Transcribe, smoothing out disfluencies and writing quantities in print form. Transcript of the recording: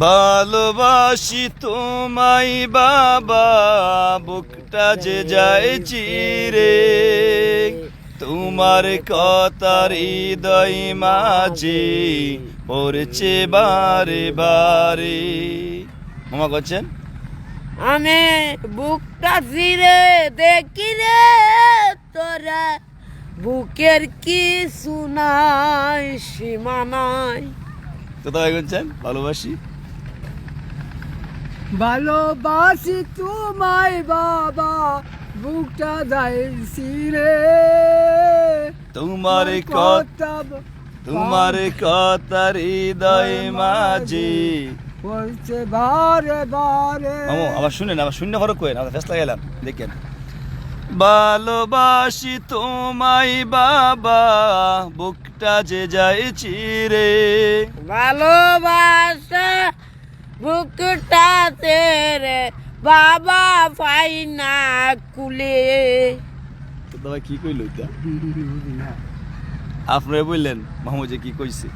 ভালোবাসি তোমায় বাবা, বুকটা যে যায় চিরে, তোমার কথার হৃদয় মাঝে পড়ছে বারে বারে। মামা করছেন আমি বুকটা চিরে দেখি রে তোরা, বুকের কিছু নাই সীমানায়। কোথায় করছেন ভালোবাসি ভালোবাসি তোমায় বাবা, বুকটা যাইছি রে, তোমার কথা, তোমার কথার হৃদয় মাঝে পড়ছে বারে বারে। মামু আবার শুনেন, আবার শূন্য ফরক করেন, আমরা ফেসলা গেলাম দেখেন। ভালোবাসি তোমায় বাবা, বুকটা যে যায় চিরে, ভালোবাসা বুকটা তেরে বাবা পাই না কুলে। তো দাদা কি কইল এটা? আপনারা বললেন মামু যে কি কইছে?